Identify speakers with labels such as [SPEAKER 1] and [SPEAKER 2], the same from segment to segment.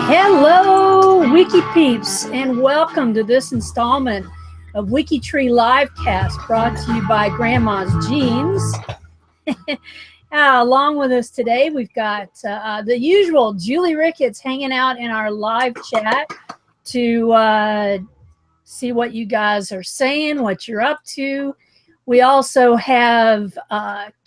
[SPEAKER 1] Hello, Wiki Peeps, and welcome to this installment of WikiTree LiveCast, brought to you by Grandma's Jeans. Along with us today, we've got the usual Julie Ricketts hanging out in our live chat to see what you guys are saying, what you're up to. We also have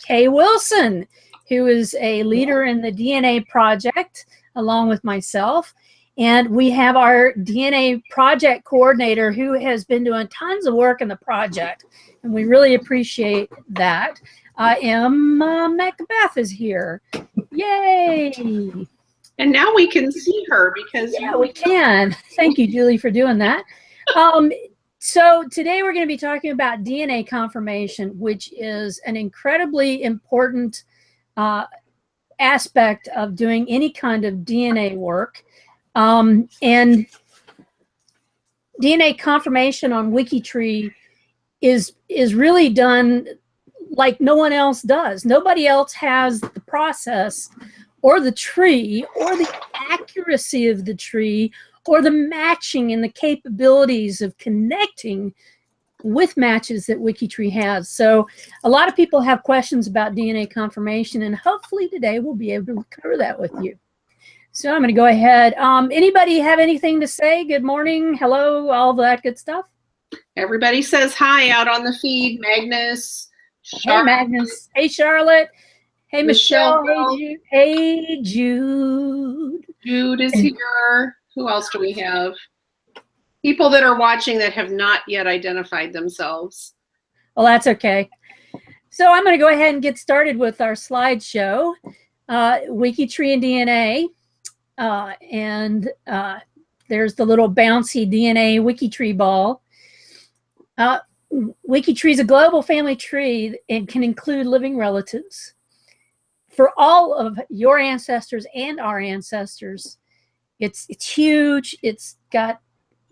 [SPEAKER 1] Kay Wilson, who is a leader in the DNA project, along with myself. And we have our DNA project coordinator who has been doing tons of work in the project. And we really appreciate that. Emma Macbeth is here. Yay!
[SPEAKER 2] And now we can see her because...
[SPEAKER 1] Yeah, we can. Thank you, Julie, for doing that. So today we're going to be talking about DNA confirmation, which is an incredibly important aspect of doing any kind of DNA work. And DNA confirmation on WikiTree is really done like no one else does. Nobody else has the process or the tree or the accuracy of the tree or the matching and the capabilities of connecting with matches that WikiTree has. So a lot of people have questions about DNA confirmation, and hopefully today we'll be able to cover that with you. So I'm going to go ahead. Anybody have anything to say? Good morning, hello, all that good stuff.
[SPEAKER 2] Everybody says hi out on the feed. Magnus.
[SPEAKER 1] Hey, Magnus. Hey, Charlotte. Hey, Michelle. Hey, Jude.
[SPEAKER 2] Jude is here. Who else do we have? People that are watching that have not yet identified themselves.
[SPEAKER 1] Well, that's okay. So I'm going to go ahead and get started with our slideshow. WikiTree and DNA. There's the little bouncy DNA WikiTree ball. WikiTree is a global family tree and can include living relatives for all of your ancestors and our ancestors. It's huge. It's got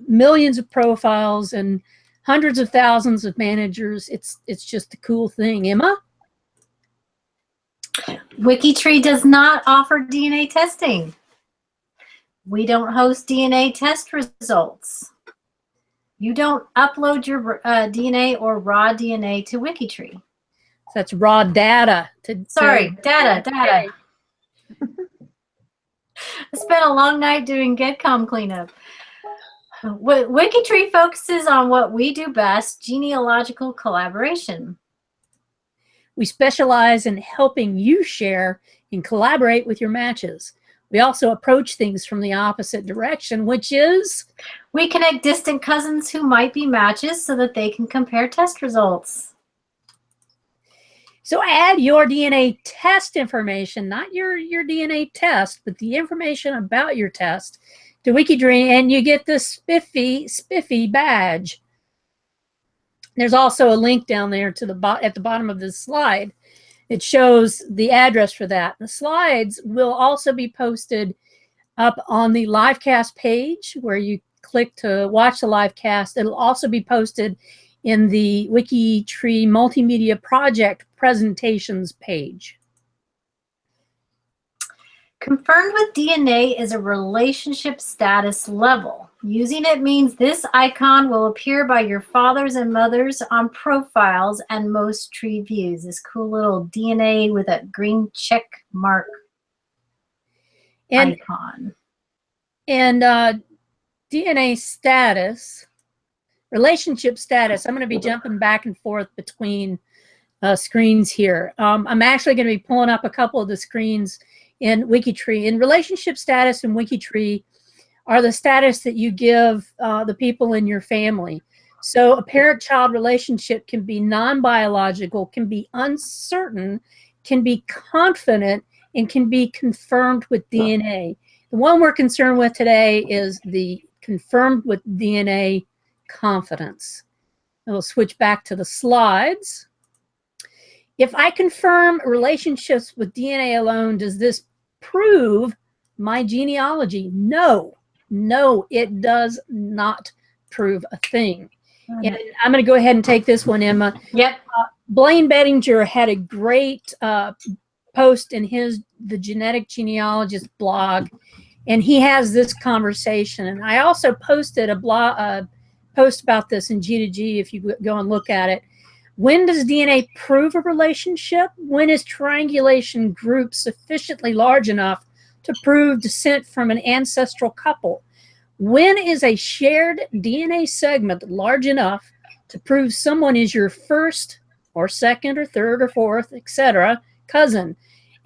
[SPEAKER 1] millions of profiles and hundreds of thousands of managers. It's just a cool thing. Emma?
[SPEAKER 3] WikiTree does not offer DNA testing. We don't host DNA test results. You don't upload your DNA or raw DNA to WikiTree.
[SPEAKER 1] So that's raw data.
[SPEAKER 3] Data. I spent a long night doing GetCom cleanup. WikiTree focuses on what we do best, genealogical collaboration.
[SPEAKER 1] We specialize in helping you share and collaborate with your matches. We also approach things from the opposite direction, which is...
[SPEAKER 3] we connect distant cousins who might be matches so that they can compare test results.
[SPEAKER 1] So add your DNA test information, not your DNA test, but the information about your test to WikiTree, and you get this spiffy badge. There's also a link down there to at the bottom of this slide. It shows the address for that. The slides will also be posted up on the LiveCast page where you click to watch the LiveCast. It'll also be posted in the WikiTree Multimedia Project presentations page.
[SPEAKER 3] Confirmed with DNA is a relationship status level. Using it means this icon will appear by your fathers and mothers on profiles and most tree views. This cool little DNA with a green check mark icon.
[SPEAKER 1] And DNA status, relationship status, I'm going to be jumping back and forth between screens here. I'm actually going to be pulling up a couple of the screens in WikiTree. In relationship status in WikiTree are the status that you give the people in your family. So a parent-child relationship can be non-biological, can be uncertain, can be confident, and can be confirmed with DNA. The one we're concerned with today is the confirmed with DNA confidence. We'll switch back to the slides. If I confirm relationships with DNA alone, does this prove my genealogy? No, it does not prove a thing. And I'm going to go ahead and take this one, Emma.
[SPEAKER 3] Yep.
[SPEAKER 1] Blaine Bettinger had a great post in the Genetic Genealogist blog, and he has this conversation. And I also posted a post about this in G2G if you go and look at it. When does DNA prove a relationship? When is triangulation group sufficiently large enough to prove descent from an ancestral couple? When is a shared DNA segment large enough to prove someone is your first or second or third or fourth, etc., cousin?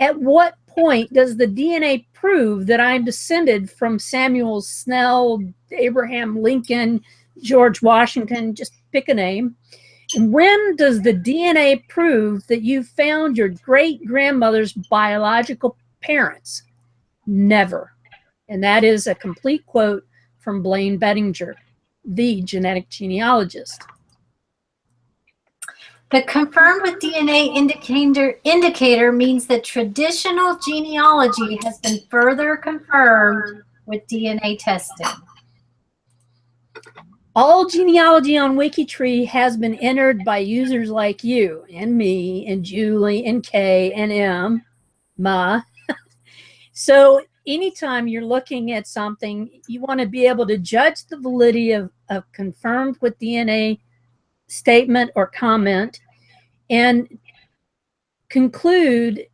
[SPEAKER 1] At what point does the DNA prove that I'm descended from Samuel Snell, Abraham Lincoln, George Washington, just pick a name? And when does the DNA prove that you found your great-grandmother's biological parents? Never. And that is a complete quote from Blaine Bettinger, the genetic genealogist.
[SPEAKER 3] The confirmed with DNA indicator means that traditional genealogy has been further confirmed with DNA testing.
[SPEAKER 1] All genealogy on WikiTree has been entered by users like you and me and Julie and Kay and Emma. So anytime you're looking at something, you want to be able to judge the validity of confirmed with DNA statement or comment and conclude,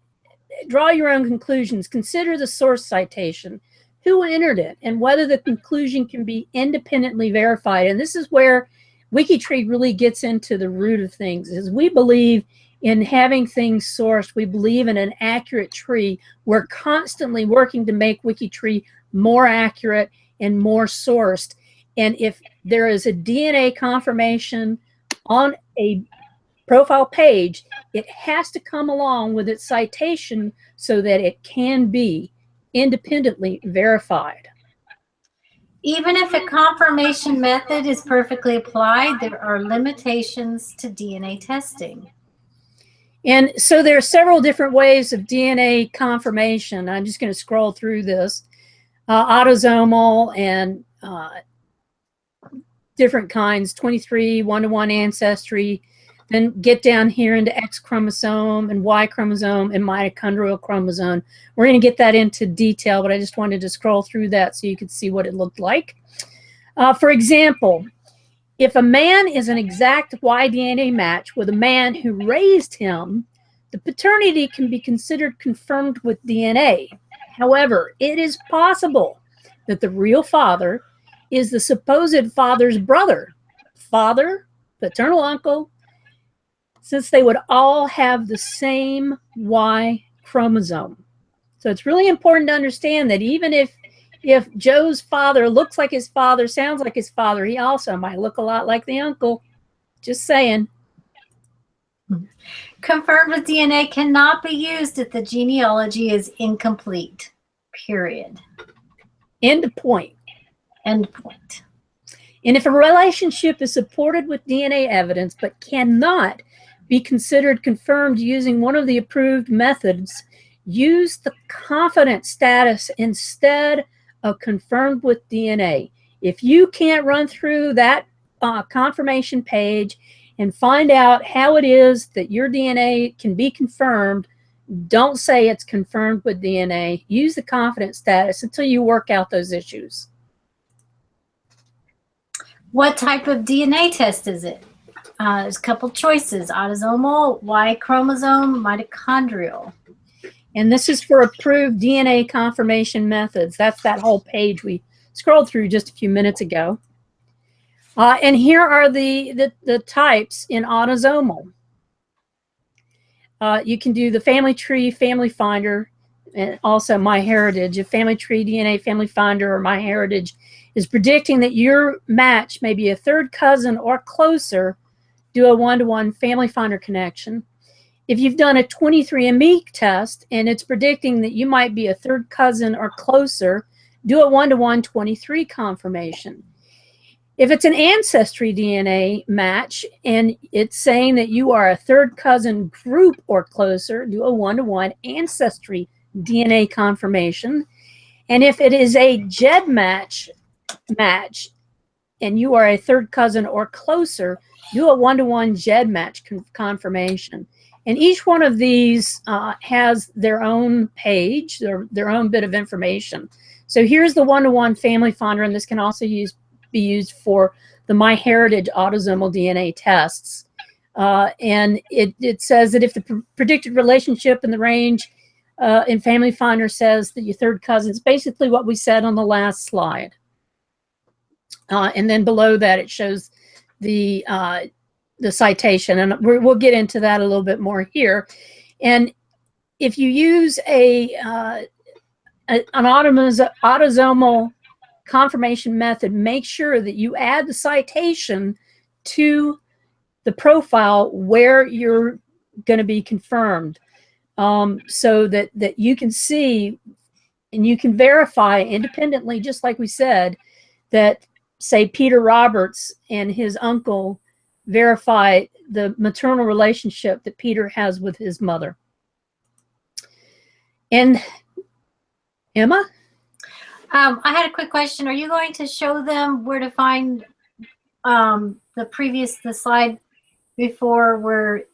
[SPEAKER 1] draw your own conclusions. Consider the source citation, who entered it, and whether the conclusion can be independently verified. And this is where WikiTree really gets into the root of things, is we believe in having things sourced. We believe in an accurate tree. We're constantly working to make WikiTree more accurate and more sourced. And if there is a DNA confirmation on a profile page, it has to come along with its citation so that it can be independently verified.
[SPEAKER 3] Even if a confirmation method is perfectly applied, there are limitations to DNA testing.
[SPEAKER 1] And so there are several different ways of DNA confirmation. I'm just going to scroll through this. Autosomal and different kinds, 23, one-to-one ancestry, then get down here into X chromosome and Y chromosome and mitochondrial chromosome. We're going to get that into detail, but I just wanted to scroll through that so you could see what it looked like. For example, if a man is an exact Y DNA match with a man who raised him, the paternity can be considered confirmed with DNA. However, it is possible that the real father is the supposed father's brother, father, paternal uncle, since they would all have the same Y chromosome. So it's really important to understand that even if Joe's father looks like his father, sounds like his father, he also might look a lot like the uncle. Just saying.
[SPEAKER 3] Confirmed with DNA cannot be used if the genealogy is incomplete. Period.
[SPEAKER 1] End point.
[SPEAKER 3] End point.
[SPEAKER 1] And if a relationship is supported with DNA evidence but cannot be considered confirmed using one of the approved methods, use the confident status instead of confirmed with DNA. If you can't run through that confirmation page and find out how it is that your DNA can be confirmed, don't say it's confirmed with DNA. Use the confident status until you work out those issues.
[SPEAKER 3] What type of DNA test is it? There's a couple choices: autosomal, Y chromosome, mitochondrial.
[SPEAKER 1] And this is for approved DNA confirmation methods. That's that whole page we scrolled through just a few minutes ago. And here are the types in autosomal. You can do the family tree, family finder, and also MyHeritage. If family tree, DNA, family finder, or MyHeritage is predicting that your match may be a third cousin or closer, do a one-to-one family finder connection. If you've done a 23andMe test and it's predicting that you might be a third cousin or closer, do a one-to-one 23 confirmation. If it's an Ancestry DNA match and it's saying that you are a third cousin group or closer, do a one-to-one Ancestry DNA confirmation. And if it is a GED match and you are a third cousin or closer, do a one-to-one GED match confirmation. And each one of these has their own page, their own bit of information. So here's the one-to-one family finder, and this can also be used for the MyHeritage autosomal DNA tests. And it says that if the predicted relationship in the range in Family Finder says that your third cousin is basically what we said on the last slide. And then below that, it shows the citation, and we'll get into that a little bit more here. And if you use an autosomal confirmation method, make sure that you add the citation to the profile where you're going to be confirmed, so that you can see and you can verify independently, just like we said, that, say, Peter Roberts and his uncle verify the maternal relationship that Peter has with his mother. And Emma?
[SPEAKER 3] I had a quick question. Are you going to show them where to find the slide before where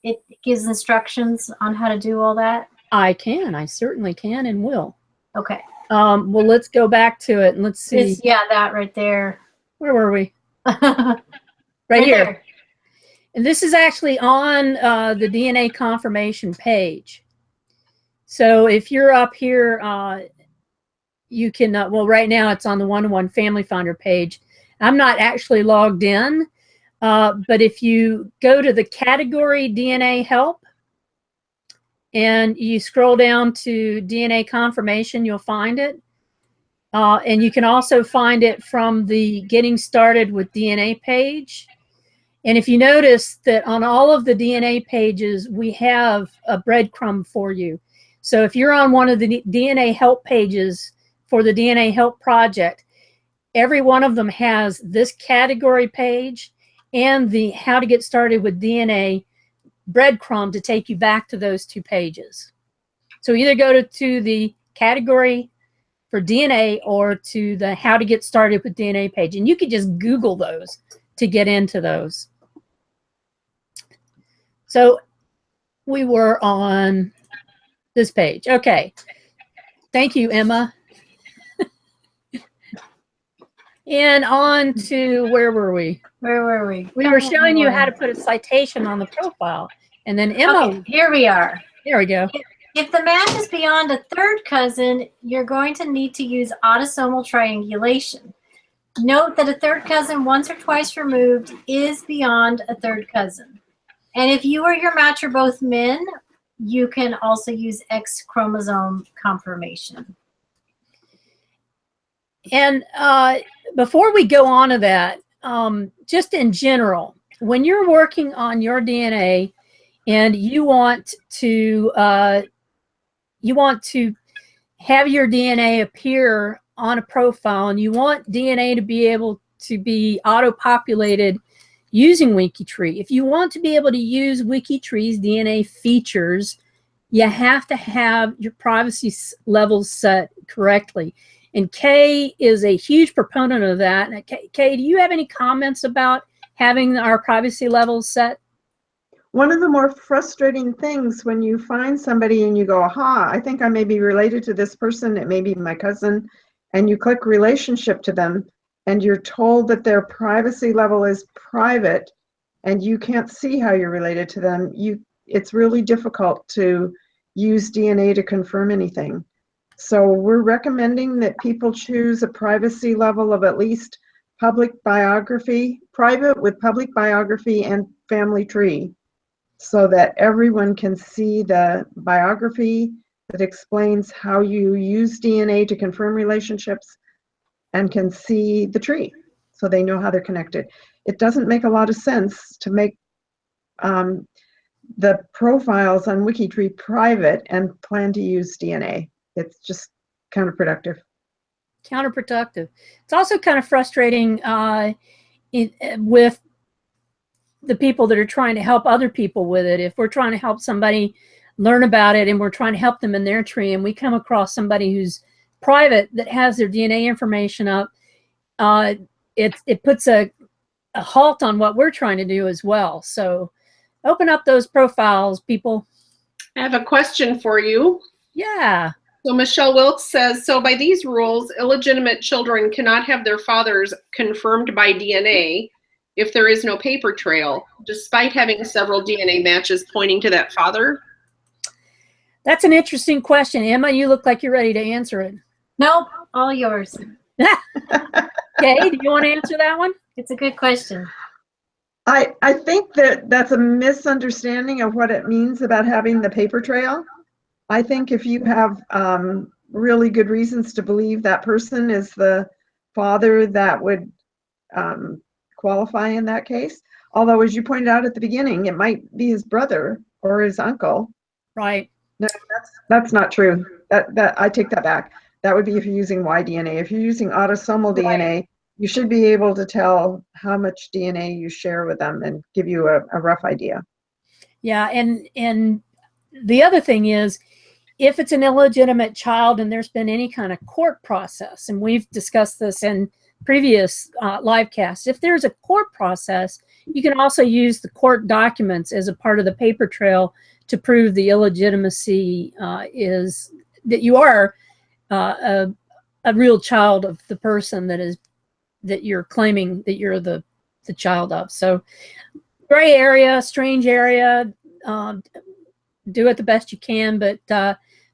[SPEAKER 3] it gives instructions on how to do all that?
[SPEAKER 1] I can. I certainly can and will.
[SPEAKER 3] Okay.
[SPEAKER 1] Well, let's go back to it and let's see.
[SPEAKER 3] That right there.
[SPEAKER 1] Where were we? Right here.
[SPEAKER 3] There.
[SPEAKER 1] And this is actually on the DNA confirmation page. So if you're up here, you can, well, right now it's on the one-to-one Family Finder page. I'm not actually logged in, but if you go to the category DNA help and you scroll down to DNA confirmation, you'll find it. And you can also find it from the Getting Started with DNA page. And if you notice that on all of the DNA pages, we have a breadcrumb for you. So if you're on one of the DNA help pages for the DNA help project, every one of them has this category page and the How to Get Started with DNA breadcrumb to take you back to those two pages. So either go to the category for DNA or to the How to Get Started with DNA page. And you could just Google those to get into those. So we were on this page. Okay. Thank you, Emma. And on to, where were we?
[SPEAKER 3] Where were we?
[SPEAKER 1] We were showing you how to put a citation on the profile. And then Emma.
[SPEAKER 3] Okay, here we are.
[SPEAKER 1] There we go.
[SPEAKER 3] If the match is beyond a third cousin, you're going to need to use autosomal triangulation. Note that a third cousin once or twice removed is beyond a third cousin. And if you or your match are both men, you can also use X chromosome confirmation.
[SPEAKER 1] And before we go on to that, just in general, when you're working on your DNA and you want to have your DNA appear on a profile, and you want DNA to be able to be auto-populated using WikiTree. If you want to be able to use WikiTree's DNA features, you have to have your privacy levels set correctly. And Kay is a huge proponent of that. Kay, do you have any comments about having our privacy levels set?
[SPEAKER 4] One of the more frustrating things when you find somebody and you go, aha, I think I may be related to this person, it may be my cousin, and you click relationship to them, and you're told that their privacy level is private, and you can't see how you're related to them. It's really difficult to use DNA to confirm anything. So we're recommending that people choose a privacy level of at least public biography, private with public biography and family tree, so that everyone can see the biography that explains how you use DNA to confirm relationships and can see the tree so they know how they're connected. It doesn't make a lot of sense to make the profiles on WikiTree private and plan to use DNA. It's just counterproductive.
[SPEAKER 1] Counterproductive. It's also kind of frustrating with the people that are trying to help other people with it. If we're trying to help somebody learn about it and we're trying to help them in their tree, and we come across somebody who's private that has their DNA information up, it puts a halt on what we're trying to do as well. So open up those profiles, people.
[SPEAKER 2] I have a question for you.
[SPEAKER 1] Yeah.
[SPEAKER 2] So Michelle Wilkes says, so by these rules, illegitimate children cannot have their fathers confirmed by DNA if there is no paper trail, despite having several DNA matches pointing to that father?
[SPEAKER 1] That's an interesting question. Emma, you look like you're ready to answer it.
[SPEAKER 3] Nope, all yours.
[SPEAKER 1] Okay, do you want to answer that one?
[SPEAKER 3] It's a good question.
[SPEAKER 4] I think that that's a misunderstanding of what it means about having the paper trail. I think if you have really good reasons to believe that person is the father, that would qualify in that case. Although, as you pointed out at the beginning, it might be his brother or his uncle.
[SPEAKER 1] Right.
[SPEAKER 4] No, that's not true. That I take that back. That would be if you're using Y-DNA. If you're using autosomal DNA, you should be able to tell how much DNA you share with them and give you a rough idea.
[SPEAKER 1] Yeah, and the other thing is, if it's an illegitimate child and there's been any kind of court process, and we've discussed this in previous live casts, if there's a court process, you can also use the court documents as a part of the paper trail to prove the illegitimacy is that you are a real child of the person that you're claiming that you're the child of. So gray area, strange area, do it the best you can, but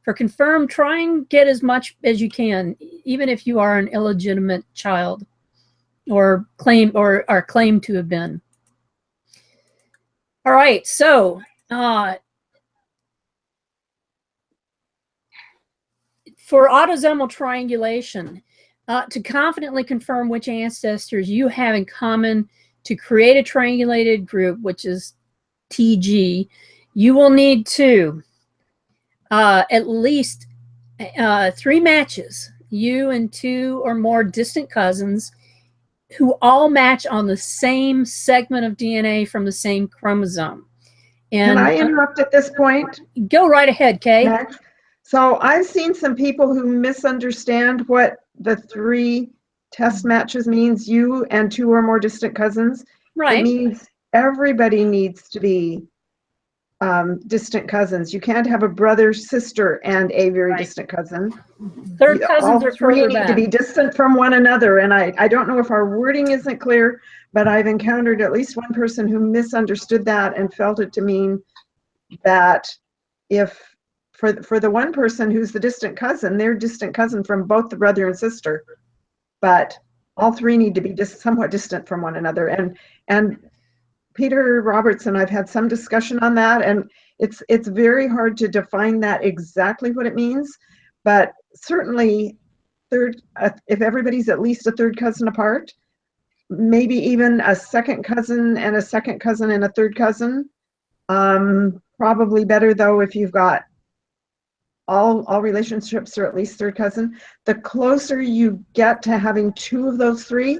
[SPEAKER 1] for confirmed, try and get as much as you can, even if you are an illegitimate child or claim or are claimed to have been. All right, so for autosomal triangulation, to confidently confirm which ancestors you have in common to create a triangulated group, which is TG, you will need to at least 3 matches, you and 2 or more distant cousins who all match on the same segment of DNA from the same chromosome. And
[SPEAKER 4] Can I interrupt at this point?
[SPEAKER 1] Go right ahead, Kay.
[SPEAKER 4] Next. So I've seen some people who misunderstand what the 3 test matches means, you and 2 or more distant cousins.
[SPEAKER 1] Right.
[SPEAKER 4] It means everybody needs to be distant cousins. You can't have a brother, sister, and a very distant cousin.
[SPEAKER 1] Third cousins are further
[SPEAKER 4] need
[SPEAKER 1] back.
[SPEAKER 4] to be distant from one another. And I don't know if our wording isn't clear, but I've encountered at least one person who misunderstood that and felt it to mean that if for the one person who's the distant cousin, they're distant cousin from both the brother and sister, but all 3 need to be somewhat distant from one another. And Peter Roberts and I've had some discussion on that, and it's very hard to define that exactly what it means, but certainly if everybody's at least a third cousin apart, maybe even a second cousin and a second cousin and a third cousin. Probably better though if you've got all relationships are at least third cousin. The closer you get to having 2 of those 3,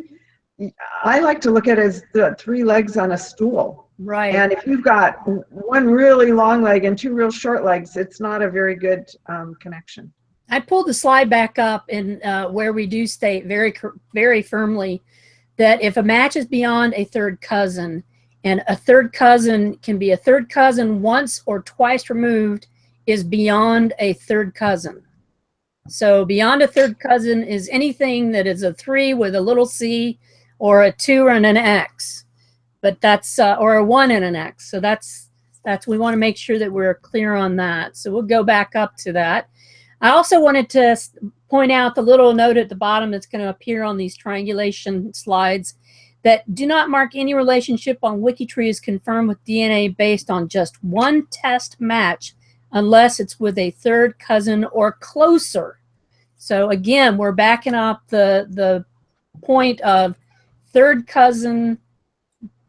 [SPEAKER 4] I like to look at it as the 3 legs on a stool.
[SPEAKER 1] Right.
[SPEAKER 4] And if you've got 1 really long leg and 2 real short legs, it's not a very good connection.
[SPEAKER 1] I pulled the slide back up in where we do state very firmly that if a match is beyond a third cousin, and a third cousin can be a third cousin once or twice removed, is beyond a third cousin. So beyond a third cousin is anything that is a 3 with a little c, or a 2 and an x, but that's or a 1 and an x. So that's we want to make sure that we're clear on that. So we'll go back up to that. I also wanted to point out the little note at the bottom that's going to appear on these triangulation slides, that do not mark any relationship on WikiTree as confirmed with DNA based on just 1 test match unless it's with a third cousin or closer. So again, we're backing up the point of third cousin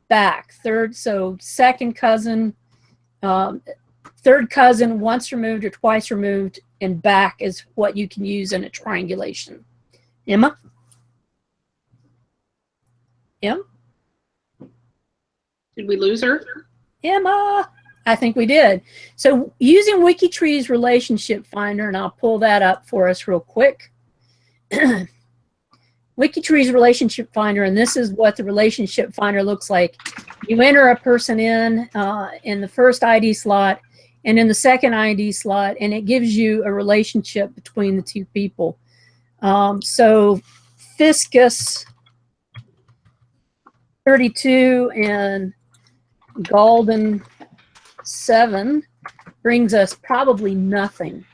[SPEAKER 1] back, so second cousin, third cousin once removed or twice removed, and back is what you can use in a triangulation. Emma? Em?
[SPEAKER 2] Did we lose her?
[SPEAKER 1] Emma? I think we did. So using WikiTree's relationship finder, and I'll pull that up for us real quick. WikiTree's relationship finder, and this is what the relationship finder looks like. You enter a person in the first ID slot and in the second ID slot, and it gives you a relationship between the two people. So Fiscus 32 and Golden 7 brings us probably nothing.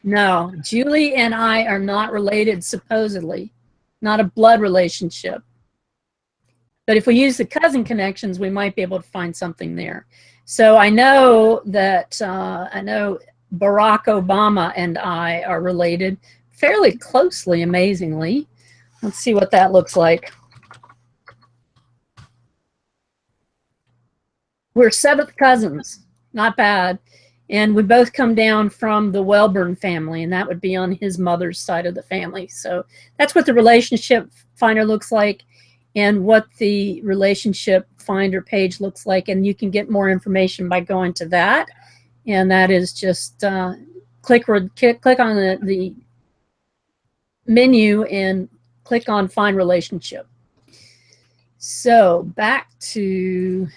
[SPEAKER 1] No, Julie and I are not related, supposedly. Not a blood relationship. But if we use the cousin connections, we might be able to find something there. So I know that Barack Obama and I are related fairly closely, amazingly. Let's see what that looks like. We're 7th cousins, not bad. And we both come down from the Wellburn family, and that would be on his mother's side of the family. So that's what the relationship finder looks like and what the relationship finder page looks like. And you can get more information by going to that. And that is just click on the menu and click on Find Relationship. So back to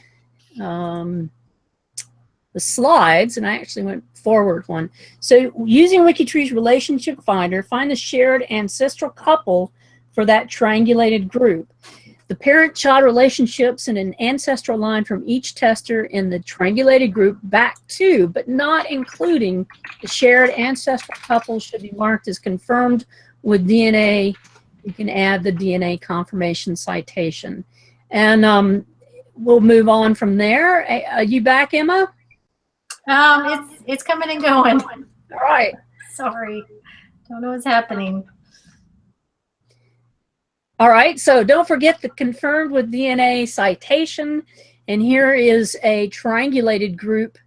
[SPEAKER 1] the slides, and I actually went forward one. So using WikiTree's relationship finder, find the shared ancestral couple for that triangulated group. The parent-child relationships in an ancestral line from each tester in the triangulated group back to, but not including, the shared ancestral couple should be marked as confirmed with DNA. You can add the DNA confirmation citation. And we'll move on from there. Are you back, Emma?
[SPEAKER 3] It's coming and going.
[SPEAKER 1] All right.
[SPEAKER 3] Sorry. Don't know what's happening.
[SPEAKER 1] All right. So don't forget the confirmed with DNA citation. And here is a triangulated group.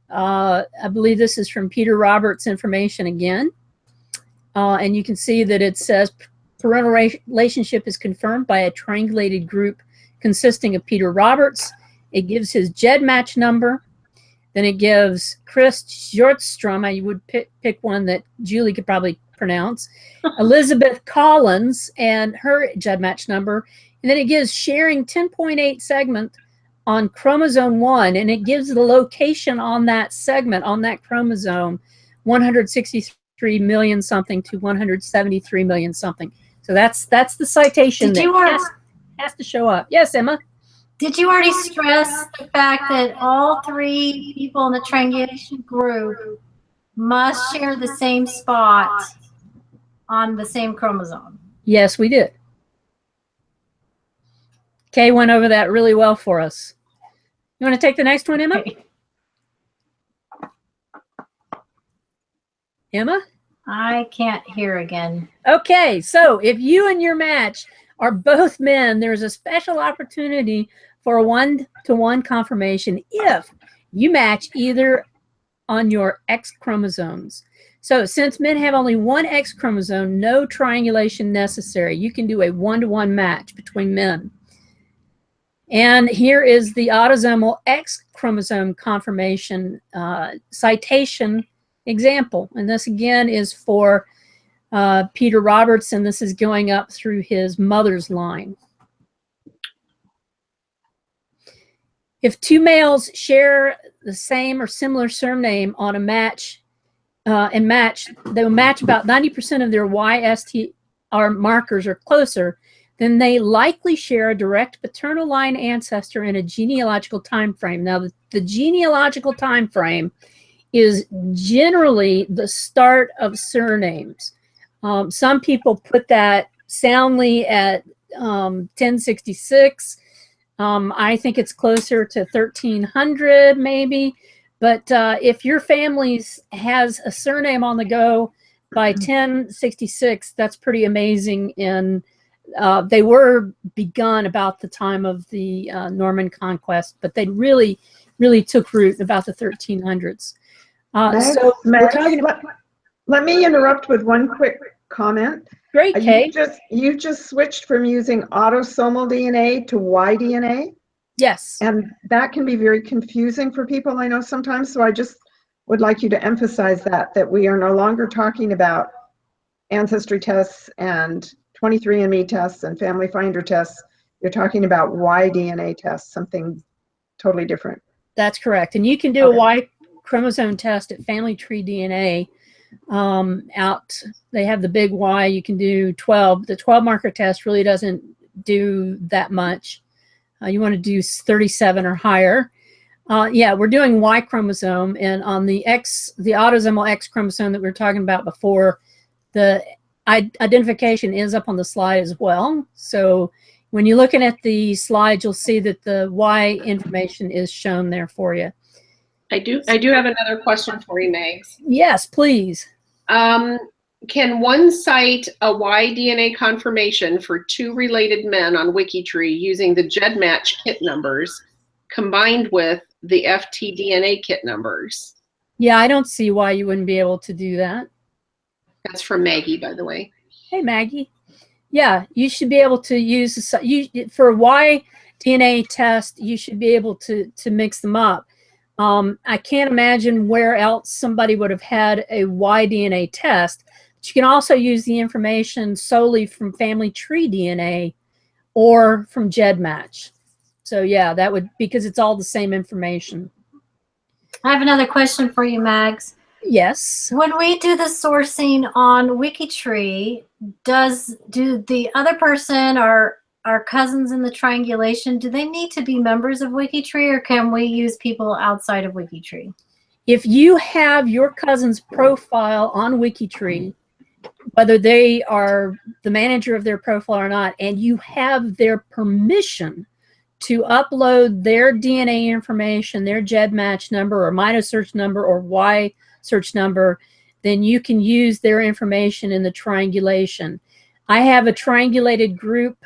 [SPEAKER 1] I believe this is from Peter Roberts' information again. And you can see that it says parental relationship is confirmed by a triangulated group consisting of Peter Roberts. It gives his GEDmatch number. Then it gives Chris Hjortstrom, I would pick one that Julie could probably pronounce, Elizabeth Collins, and her GEDmatch number. And then it gives sharing 10.8 segment on chromosome 1, and it gives the location on that segment, on that chromosome, 163 million something to 173 million something. So that's the citation that has to show up. Yes, Emma?
[SPEAKER 3] Did you already stress the fact that all 3 people in the triangulation group must share the same spot on the same chromosome?
[SPEAKER 1] Yes, we did. Kay went over that really well for us. You want to take the next one, Emma?
[SPEAKER 3] Okay.
[SPEAKER 1] Emma?
[SPEAKER 3] I can't hear again.
[SPEAKER 1] Okay, so if you and your match are both men, there's a special opportunity for a 1-to-1 confirmation if you match either on your X chromosomes. So since men have only one X chromosome, no triangulation necessary. You can do a 1-to-1 match between men. And here is the autosomal X chromosome confirmation citation example. And this again is for Peter Roberts, and this is going up through his mother's line. If 2 males share the same or similar surname on a match, they'll match about 90% of their YSTR markers or closer, then they likely share a direct paternal line ancestor in a genealogical time frame. Now, the genealogical time frame is generally the start of surnames. Some people put that soundly at 1066. I think it's closer to 1300 maybe. But if your family has a surname on the go by 1066, that's pretty amazing. And they were begun about the time of the Norman conquest, but they really, really took root about the 1300s. So we're talking about.
[SPEAKER 4] Let me interrupt with one quick comment.
[SPEAKER 1] Great, Kate.
[SPEAKER 4] You just switched from using autosomal DNA to Y-DNA.
[SPEAKER 1] Yes.
[SPEAKER 4] And that can be very confusing for people, I know sometimes. So I just would like you to emphasize that we are no longer talking about ancestry tests and 23andMe tests and Family Finder tests. You're talking about Y DNA tests, something totally different.
[SPEAKER 1] That's correct. And you can do a Y chromosome test at Family Tree DNA. They have the big Y. You can do 12. The 12 marker test really doesn't do that much. You want to do 37 or higher. Yeah, we're doing Y chromosome, and on the autosomal X chromosome that we were talking about before, the identification is up on the slide as well. So when you're looking at the slide, you'll see that the Y information is shown there for you.
[SPEAKER 2] I do have another question for you, Megs.
[SPEAKER 1] Yes, please.
[SPEAKER 2] Can one cite a Y DNA confirmation for 2 related men on WikiTree using the GEDmatch kit numbers combined with the FTDNA kit numbers?
[SPEAKER 1] Yeah, I don't see why you wouldn't be able to do that.
[SPEAKER 2] That's from Maggie, by the way.
[SPEAKER 1] Hey, Maggie. Yeah, you should be able to use for a Y DNA test. You should be able to mix them up. I can't imagine where else somebody would have had a Y DNA test. But you can also use the information solely from Family Tree DNA or from GEDmatch. So yeah, that would, because it's all the same information.
[SPEAKER 3] I have another question for you, Mags.
[SPEAKER 1] Yes.
[SPEAKER 3] When we do the sourcing on WikiTree, do the other person or our cousins in the triangulation, do they need to be members of WikiTree, or can we use people outside of WikiTree?
[SPEAKER 1] If you have your cousin's profile on WikiTree, whether they are the manager of their profile or not, and you have their permission to upload their DNA information, their GEDmatch number or Mitosearch number or Y search number, then you can use their information in the triangulation. I have a triangulated group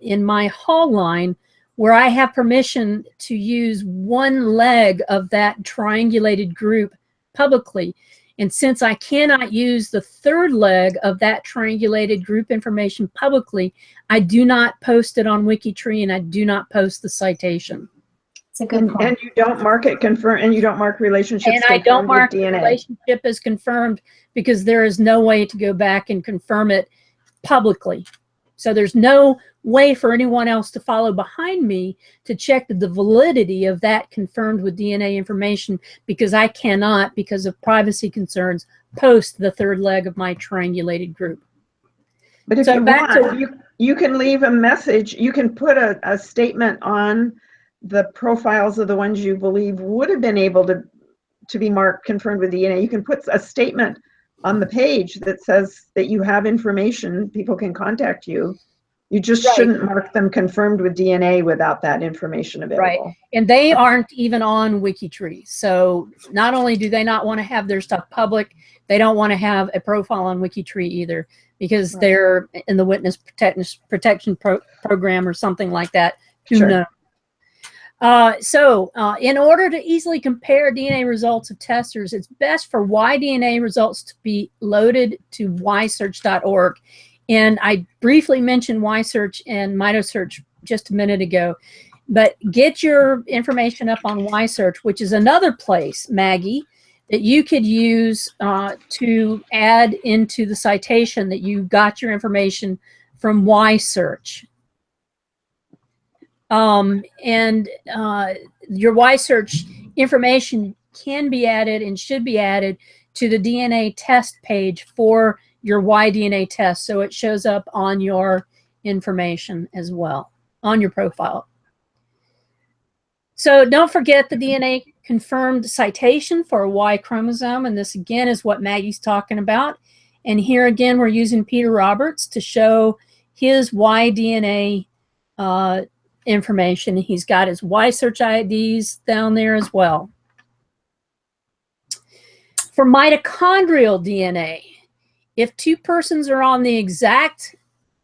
[SPEAKER 1] in my hall line where I have permission to use one leg of that triangulated group publicly. And since I cannot use the third leg of that triangulated group information publicly, I do not post it on WikiTree, and I do not post the citation.
[SPEAKER 3] It's a good point.
[SPEAKER 4] And you don't mark it confirmed, and you don't mark relationships
[SPEAKER 1] and I don't mark the
[SPEAKER 4] DNA.
[SPEAKER 1] relationship as confirmed because there is no way to go back and confirm it publicly. So there's no way for anyone else to follow behind me to check the validity of that confirmed with DNA information, because I cannot, because of privacy concerns, post the third leg of my triangulated group.
[SPEAKER 4] But if you want, you can leave a message. You can put a statement on the profiles of the ones you believe would have been able to be marked confirmed with DNA. You can put a statement on the page that says that you have information, people can contact you. You just shouldn't mark them confirmed with DNA without that information available.
[SPEAKER 1] Right. And they aren't even on WikiTree. So not only do they not want to have their stuff public, they don't want to have a profile on WikiTree either, because they're in the witness protection program or something like that. Who knows? In order to easily compare DNA results of testers, it's best for Y DNA results to be loaded to ysearch.org. And I briefly mentioned YSearch and Mitosearch just a minute ago, but get your information up on YSearch, which is another place, Maggie, that you could use to add into the citation that you got your information from YSearch. Your YSearch information can be added and should be added to the DNA test page for your Y DNA test, so it shows up on your information as well, on your profile. So don't forget the DNA confirmed citation for a Y chromosome, and this again is what Maggie's talking about. And here again, we're using Peter Roberts to show his Y DNA information. He's got his YSearch IDs down there as well. For mitochondrial DNA, if two persons are on an exact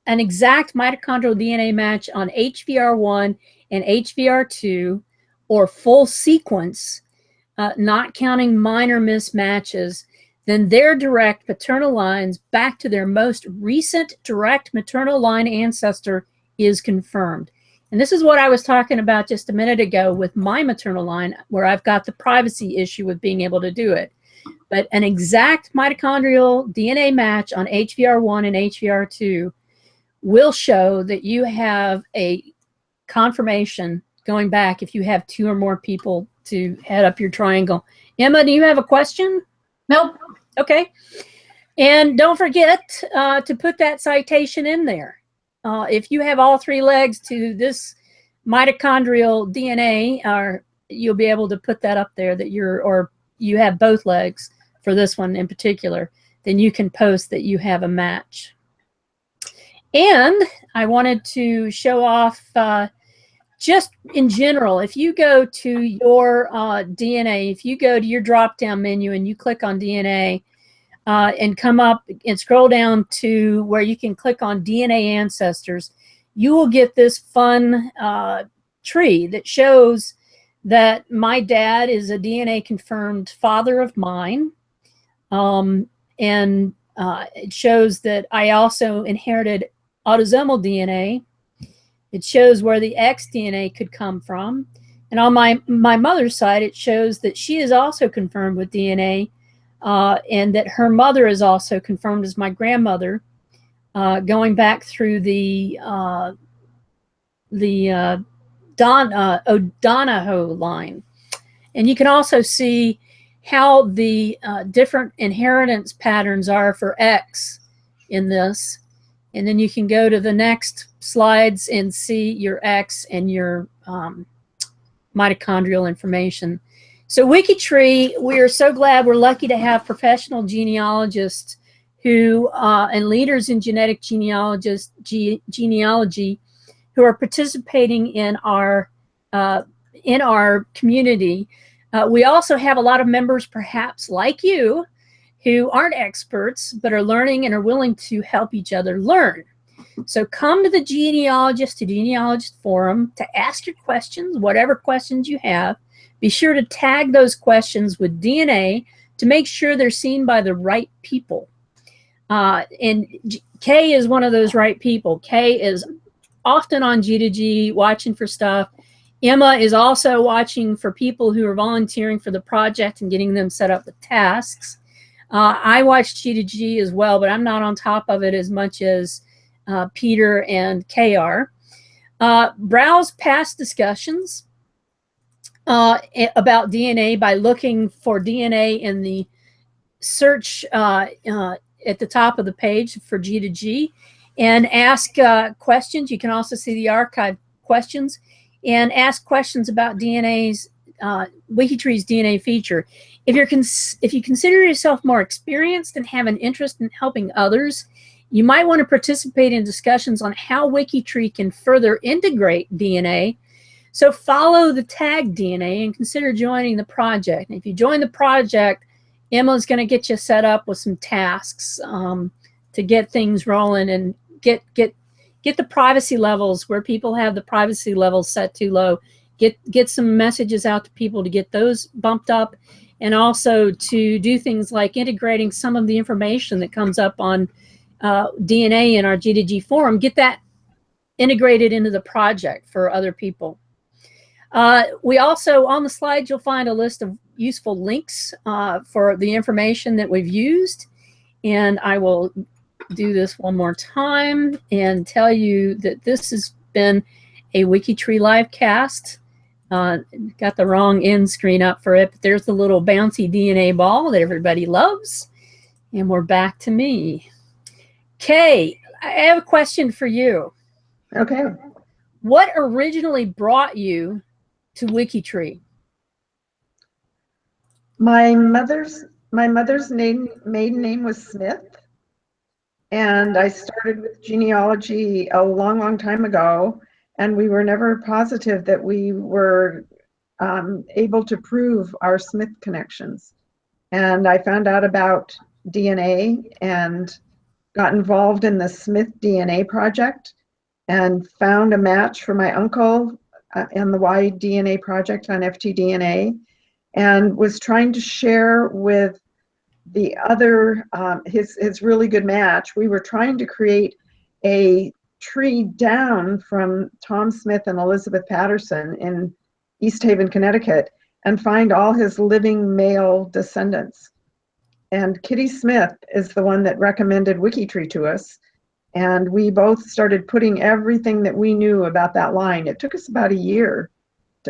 [SPEAKER 1] mitochondrial DNA match on HVR1 and HVR2, or full sequence, not counting minor mismatches, then their direct paternal lines back to their most recent direct maternal line ancestor is confirmed. And this is what I was talking about just a minute ago with my maternal line, where I've got the privacy issue with being able to do it. But an exact mitochondrial DNA match on HVR1 and HVR2 will show that you have a confirmation going back if you have 2 or more people to head up your triangle. Emma, do you have a question?
[SPEAKER 3] Nope.
[SPEAKER 1] Okay. And don't forget to put that citation in there. If you have all 3 legs to this mitochondrial DNA, you'll be able to put that up there that or you have both legs for this one in particular, then you can post that you have a match. And I wanted to show off just in general, if you go to your DNA, if you go to your drop-down menu and you click on DNA and come up and scroll down to where you can click on DNA ancestors, you will get this fun tree that shows that my dad is a DNA confirmed father of mine. And it shows that I also inherited autosomal DNA. It shows where the X DNA could come from. And on my mother's side, it shows that she is also confirmed with DNA and that her mother is also confirmed as my grandmother, going back through the O'Donohoe line. And you can also see how the different inheritance patterns are for X in this. And then you can go to the next slides and see your X and your mitochondrial information. So WikiTree, we are so glad, we're lucky to have professional genealogists who and leaders in genetic genealogy who are participating in our community. We also have a lot of members, perhaps like you, who aren't experts but are learning and are willing to help each other learn. So come to the Genealogist Forum to ask your questions, whatever questions you have. Be sure to tag those questions with DNA to make sure they're seen by the right people. And Kay is one of those right people. Kay is often on G2G watching for stuff. Emma is also watching for people who are volunteering for the project and getting them set up with tasks. I watch G2G as well, but I'm not on top of it as much as Peter and Kay are. Browse past discussions about DNA by looking for DNA in the search at the top of the page for G2G, and ask questions. You can also see the archive questions and ask questions about DNA's WikiTree's DNA feature. If you consider yourself more experienced and have an interest in helping others, you might want to participate in discussions on how WikiTree can further integrate DNA. So follow the tag DNA and consider joining the project. And if you join the project, Emma's going to get you set up with some tasks to get things rolling and get the privacy levels where people have the privacy levels set too low. Get some messages out to people to get those bumped up, and also to do things like integrating some of the information that comes up on DNA in our G2G forum. Get that integrated into the project for other people. We also, on the slides, you'll find a list of useful links for the information that we've used. And I will do this one more time and tell you that this has been a WikiTree LiveCast. Got the wrong end screen up for it, but there's the little bouncy DNA ball that everybody loves. And we're back to me. Kay, I have a question for you.
[SPEAKER 4] Okay.
[SPEAKER 1] What originally brought you to WikiTree?
[SPEAKER 4] My mother's maiden name was Smith, and I started with genealogy a long, long time ago, and we were never positive that we were able to prove our Smith connections. And I found out about DNA and got involved in the Smith DNA project and found a match for my uncle and the Y-DNA project on FTDNA, and was trying to share with the other, his really good match. We were trying to create a tree down from Tom Smith and Elizabeth Patterson in East Haven, Connecticut, and find all his living male descendants. And Kitty Smith is the one that recommended WikiTree to us. And we both started putting everything that we knew about that line. It took us about a year.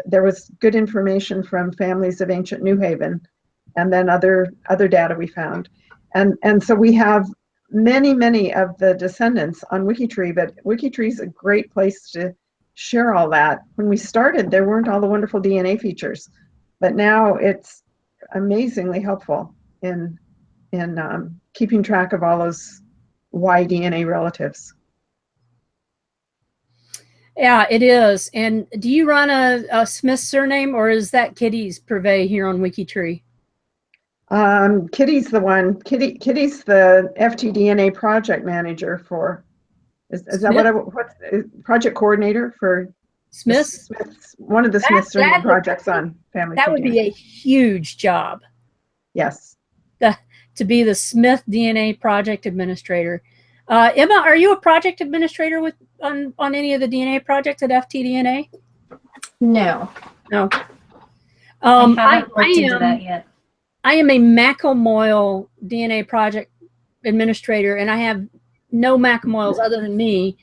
[SPEAKER 4] There was good information from families of ancient New Haven, and then other data we found. And so we have many of the descendants on WikiTree, but WikiTree is a great place to share all that. When we started, there weren't all the wonderful DNA features, but now it's amazingly helpful in keeping track of all those Y DNA relatives.
[SPEAKER 1] Yeah, it is. And do you run a Smith surname, or is that Kitty's purvey here on WikiTree?
[SPEAKER 4] Kitty's the one. Kitty's the FTDNA project manager for. Is that what's project coordinator for
[SPEAKER 1] Smith's?
[SPEAKER 4] One of the Smith surname projects on family.
[SPEAKER 1] That would be a huge job.
[SPEAKER 4] Yes.
[SPEAKER 1] To be the Smith DNA project administrator. Emma, are you a project administrator on any of the DNA projects at FTDNA?
[SPEAKER 3] No.
[SPEAKER 1] No.
[SPEAKER 3] I haven't looked into that yet.
[SPEAKER 1] I am a Macamoyle DNA project administrator, and I have no Macamoyles other than me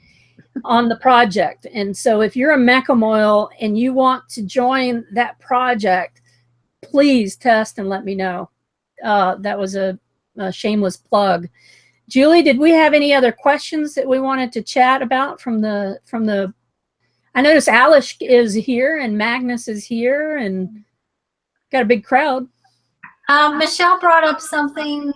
[SPEAKER 1] on the project. And so if you're a Macamoyle and you want to join that project, please test and let me know. That was a shameless plug. Julie, did we have any other questions that we wanted to chat about from the I notice Alice is here and Magnus is here and got a big crowd.
[SPEAKER 3] Michelle brought up something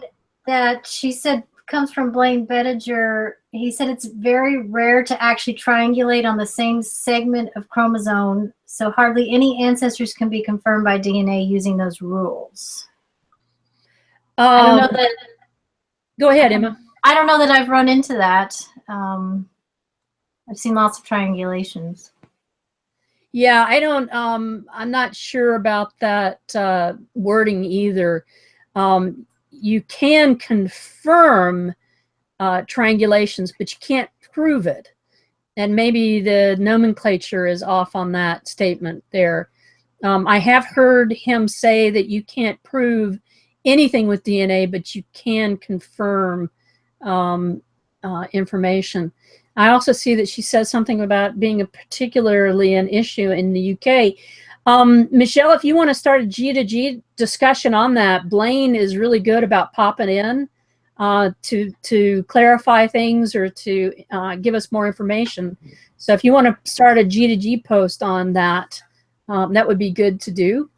[SPEAKER 3] that she said comes from Blaine Bettinger. He said it's very rare to actually triangulate on the same segment of chromosome, so hardly any ancestors can be confirmed by DNA using those rules. I don't know that.
[SPEAKER 1] Go ahead, Emma.
[SPEAKER 3] I don't know that I've run into that. I've seen lots of triangulations.
[SPEAKER 1] Yeah, I don't. I'm not sure about that wording either. You can confirm triangulations, but you can't prove it. And maybe the nomenclature is off on that statement there. I have heard him say that you can't prove anything with DNA, but you can confirm information. I also see that she says something about being particularly an issue in the UK. Michelle, if you want to start a G to G discussion on that, Blaine is really good about popping in to clarify things or to give us more information. So if you want to start a G to G post on that, that would be good to do.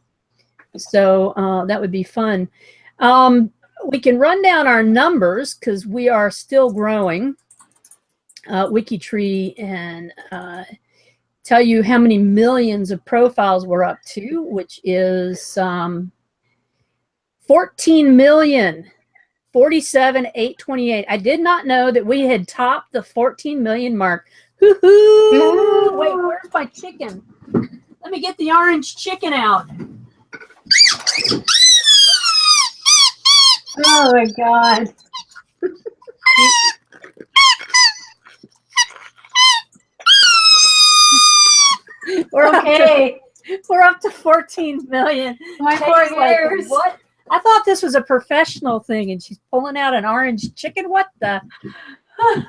[SPEAKER 1] So that would be fun. We can run down our numbers because we are still growing. WikiTree and tell you how many millions of profiles we're up to, which is 14,047,828. I did not know that we had topped the 14 million mark. Hoo-hoo! Wait, where's my chicken? Let me get the orange chicken out.
[SPEAKER 3] Oh my God.
[SPEAKER 1] We're
[SPEAKER 3] Okay.
[SPEAKER 1] We're up to 14 million.
[SPEAKER 3] My poor ears.
[SPEAKER 1] What? I thought this was a professional thing, and she's pulling out an orange chicken. What the?
[SPEAKER 3] Oh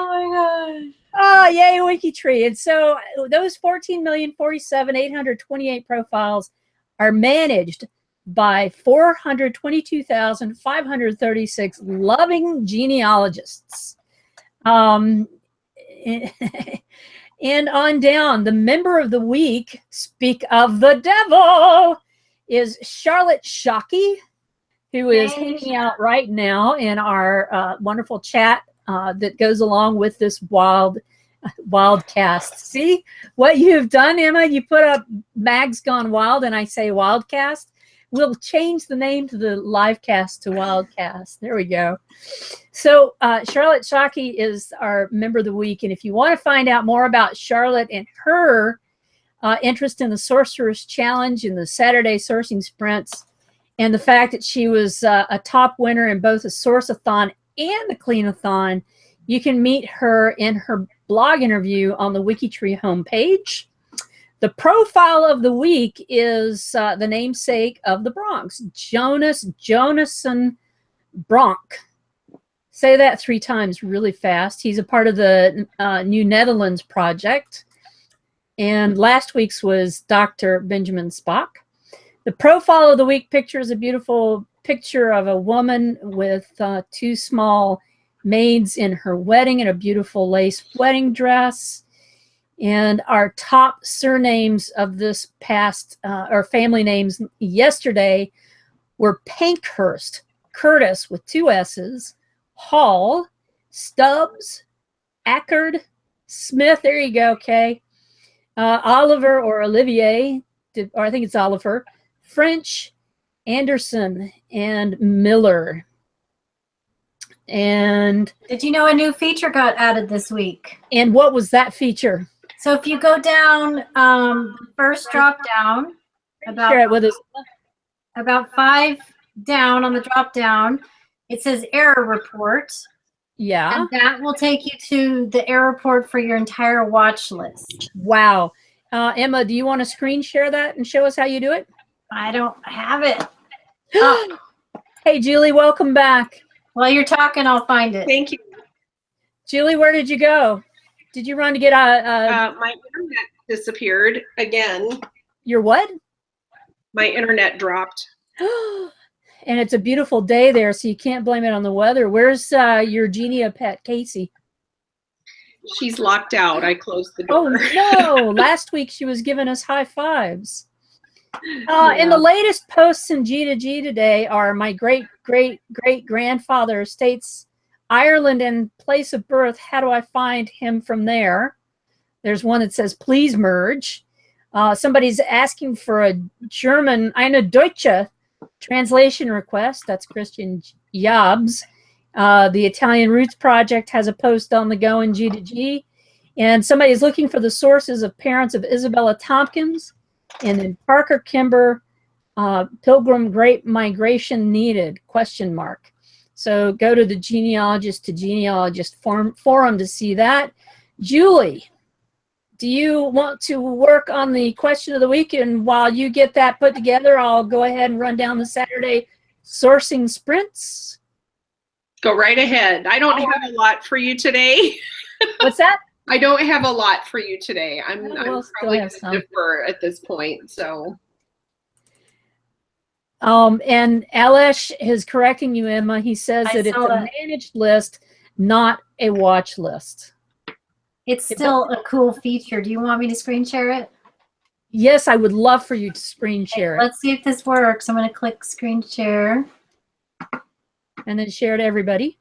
[SPEAKER 3] my gosh.
[SPEAKER 1] Oh, yay, WikiTree. And so those 14,047,828 profiles are managed by 422,536 loving genealogists. And on down, the member of the week, speak of the devil, is Charlotte Shockey, who is hanging out right now in our wonderful chat that goes along with this wildcast. See what you've done, Emma? You put up Mag's Gone Wild, and I say wildcast. We'll change the name to the LiveCast to Wildcast. There we go. So Charlotte Shockey is our member of the week. And if you want to find out more about Charlotte and her interest in the Sorcerer's Challenge and the Saturday sourcing sprints, and the fact that she was a top winner in both the Source-a-thon and the Clean-a-thon, you can meet her in her blog interview on the WikiTree homepage. The profile of the week is the namesake of the Bronx, Jonason Bronk. Say that 3 times really fast. He's a part of the New Netherlands project. And last week's was Dr. Benjamin Spock. The profile of the week picture is a beautiful picture of a woman with 2 small maids in her wedding in a beautiful lace wedding dress. And our top surnames of this past, or family names yesterday, were Pankhurst, Curtis with 2 S's, Hall, Stubbs, Ackard, Smith, there you go, Kay, Oliver or Olivier, or I think it's Oliver, French, Anderson, and Miller. And
[SPEAKER 3] Did you know a new feature got added this week?
[SPEAKER 1] And what was that feature?
[SPEAKER 3] So if you go down, first drop down,
[SPEAKER 1] Share it with us.
[SPEAKER 3] about 5 down on the drop down, it says error report.
[SPEAKER 1] Yeah.
[SPEAKER 3] And that will take you to the error report for your entire watch list.
[SPEAKER 1] Wow. Emma, do you want to screen share that and show us how you do it?
[SPEAKER 3] I don't have it.
[SPEAKER 1] Hey, Julie, welcome back.
[SPEAKER 3] While you're talking, I'll find it.
[SPEAKER 2] Thank you.
[SPEAKER 1] Julie, where did you go? Did you run to get
[SPEAKER 2] My internet disappeared again.
[SPEAKER 1] your what?
[SPEAKER 2] My internet dropped.
[SPEAKER 1] And it's a beautiful day there, so you can't blame it on the weather. Where's your Genia pet, Casey?
[SPEAKER 2] She's locked out. I closed the
[SPEAKER 1] Oh,
[SPEAKER 2] door.
[SPEAKER 1] no. Last week she was giving us high fives.
[SPEAKER 2] Yeah.
[SPEAKER 1] And the latest posts in G2G today are my great-great-great-grandfather states Ireland and place of birth. How do I find him from there? There's one that says, please merge. Somebody's asking for a German, eine Deutsche translation request. That's Christian Jobs. The Italian Roots Project has a post on the go in G2G. And somebody's looking for the sources of parents of Isabella Tompkins. And then Parker Kimber, Pilgrim Great Migration Needed, question mark. So go to the Genealogist to Genealogist forum to see that. Julie, do you want to work on the question of the week? And while you get that put together, I'll go ahead and run down the Saturday sourcing sprints.
[SPEAKER 2] Go right ahead. I don't have a lot for you today.
[SPEAKER 1] What's that?
[SPEAKER 2] I don't have a lot for you today. I'm
[SPEAKER 1] we'll still
[SPEAKER 2] probably
[SPEAKER 1] have
[SPEAKER 2] going
[SPEAKER 1] some.
[SPEAKER 2] to defer at this point. So.
[SPEAKER 1] And Alesh is correcting you, Emma. He says that it's a managed list, not a watch list.
[SPEAKER 3] It's still a cool feature. Do you want me to screen share it?
[SPEAKER 1] Yes, I would love for you to screen share it.
[SPEAKER 3] Let's see if this works. I'm going to click screen share.
[SPEAKER 1] And then share to everybody.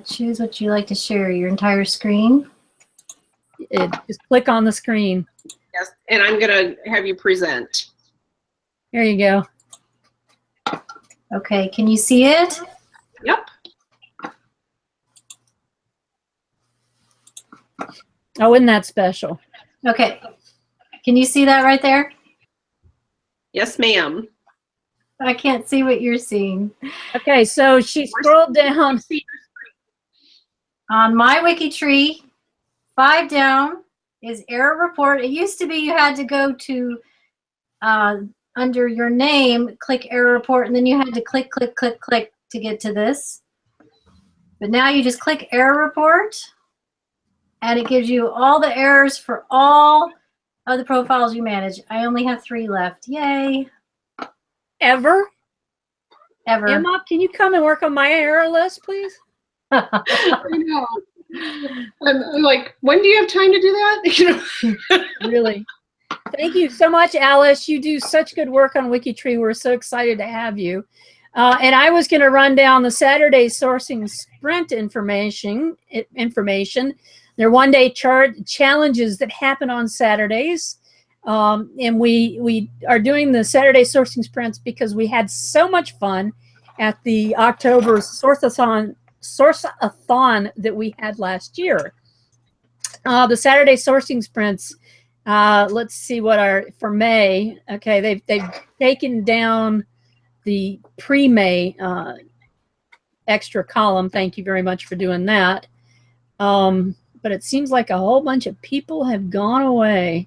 [SPEAKER 3] Choose what you like to share, your entire screen.
[SPEAKER 1] Just click on the screen.
[SPEAKER 2] Yes, and I'm going to have you present.
[SPEAKER 1] There you go.
[SPEAKER 3] Okay, can you see it?
[SPEAKER 2] Yep.
[SPEAKER 1] Oh, isn't that special?
[SPEAKER 3] Okay. Can you see that right there?
[SPEAKER 2] Yes, ma'am.
[SPEAKER 3] I can't see what you're seeing.
[SPEAKER 1] Okay, so she scrolled down.
[SPEAKER 3] On my WikiTree, 5 down is error report. It used to be you had to go to under your name, click error report, and then you had to click, click, click, click to get to this. But now you just click error report, and it gives you all the errors for all of the profiles you manage. I only have 3 left. Yay.
[SPEAKER 1] Ever?
[SPEAKER 3] Emma,
[SPEAKER 1] can you come and work on my error list, please?
[SPEAKER 2] I know. I'm like, when do you have time to do that?
[SPEAKER 1] Really. Thank you so much, Alice. You do such good work on WikiTree. We're so excited to have you. And I was going to run down the Saturday sourcing sprint information. They're one-day challenges that happen on Saturdays. And we are doing the Saturday sourcing sprints because we had so much fun at the October source-a-thon that we had last year. The Saturday sourcing sprints, let's see what are for May. Okay, they've taken down the pre-May extra column. Thank you very much for doing that. But it seems like a whole bunch of people have gone away.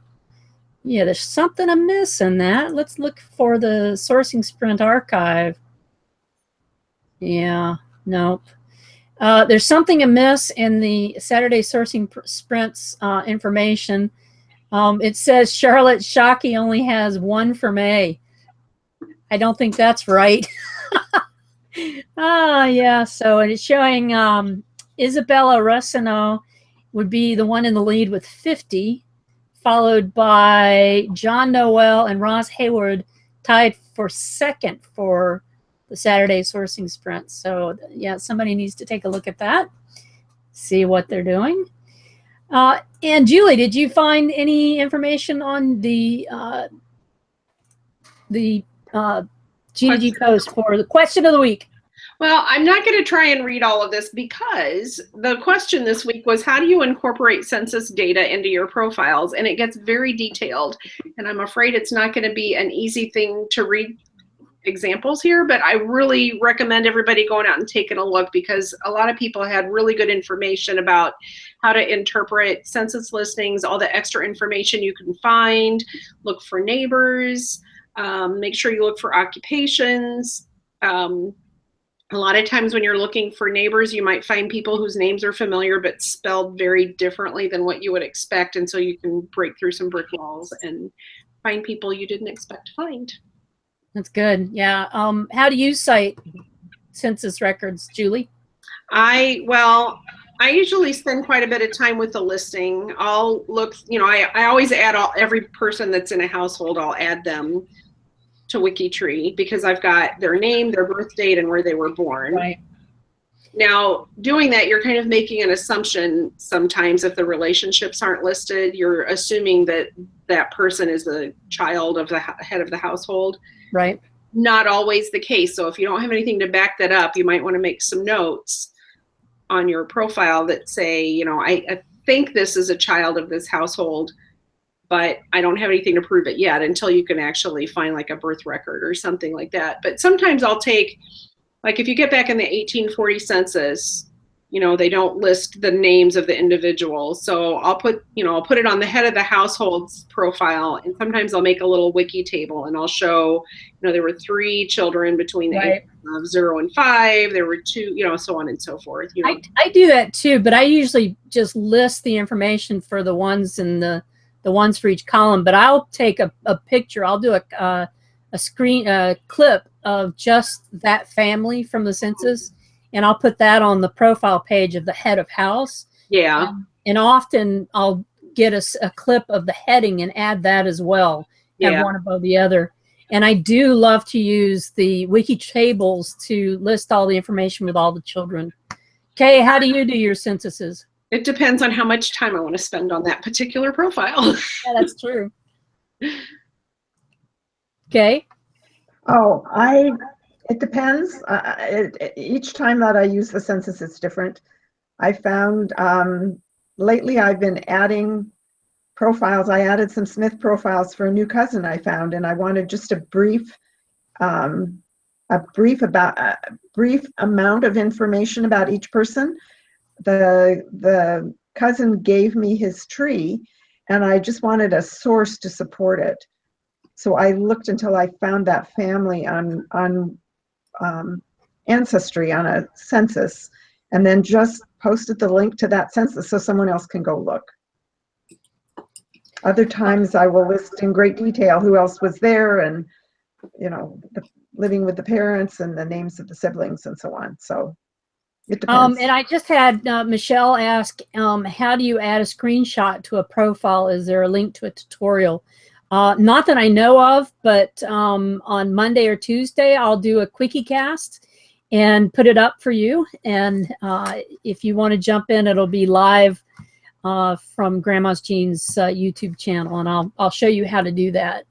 [SPEAKER 1] Yeah, there's something amiss in that. Let's look for the sourcing sprint archive. Yeah, nope. There's something amiss in the Saturday sourcing sprints information. It says Charlotte Shockey only has 1 from A. I don't think that's right. Yeah. So it's showing Isabella Russino would be the one in the lead with 50, followed by John Noel and Ross Hayward, tied for second for the Saturday sourcing sprint. So yeah, somebody needs to take a look at that, see what they're doing. And Julie, did you find any information on the G2G post for the question of the week?
[SPEAKER 2] Well, I'm not going to try and read all of this because the question this week was, how do you incorporate census data into your profiles? And it gets very detailed. And I'm afraid it's not going to be an easy thing to read examples here, but I really recommend everybody going out and taking a look, because a lot of people had really good information about how to interpret census listings, all the extra information you can find, look for neighbors, make sure you look for occupations. A lot of times when you're looking for neighbors, you might find people whose names are familiar but spelled very differently than what you would expect, and so you can break through some brick walls and find people you didn't expect to find.
[SPEAKER 1] That's good. Yeah. How do you cite census records, Julie?
[SPEAKER 2] I usually spend quite a bit of time with the listing. I'll look, I always add every person that's in a household, I'll add them to WikiTree because I've got their name, their birth date, and where they were born.
[SPEAKER 1] Right.
[SPEAKER 2] Now, doing that, you're kind of making an assumption sometimes. If the relationships aren't listed, you're assuming that that person is the child of the head of the household.
[SPEAKER 1] Right.
[SPEAKER 2] Not always the case. So if you don't have anything to back that up, you might want to make some notes on your profile that say, I think this is a child of this household, but I don't have anything to prove it yet, until you can actually find like a birth record or something like that. But sometimes I'll take, like if you get back in the 1840 census, they don't list the names of the individuals. So I'll put it on the head of the household's profile, and sometimes I'll make a little wiki table and I'll show, there were 3 children between the ages of 0 and 5. There were 2, so on and so forth.
[SPEAKER 1] I do that too, but I usually just list the information for the ones in the ones for each column. But I'll take a picture. I'll do a screen clip of just that family from the census, and I'll put that on the profile page of the head of house.
[SPEAKER 2] Yeah.
[SPEAKER 1] And often I'll get a clip of the heading and add that as well. Have one above the other. And I do love to use the wiki tables to list all the information with all the children. Kay, how do you do your censuses?
[SPEAKER 2] It depends on how much time I want to spend on that particular profile.
[SPEAKER 1] Yeah, that's true. Kay?
[SPEAKER 4] Oh, it depends. Each time that I use the census, it's different. I found lately I've been adding profiles. I added some Smith profiles for a new cousin I found, and I wanted just a brief amount of information about each person. The cousin gave me his tree, and I just wanted a source to support it. So I looked until I found that family on Ancestry, on a census, and then just posted the link to that census so someone else can go look. Other times I will list in great detail who else was there, and living with the parents and the names of the siblings and so on. So it depends.
[SPEAKER 1] And I just had Michelle ask, how do you add a screenshot to a profile? Is there a link to a tutorial? Not that I know of, but on Monday or Tuesday, I'll do a quickie cast and put it up for you. And if you want to jump in, it'll be live from Grandma's Jean's YouTube channel, and I'll show you how to do that.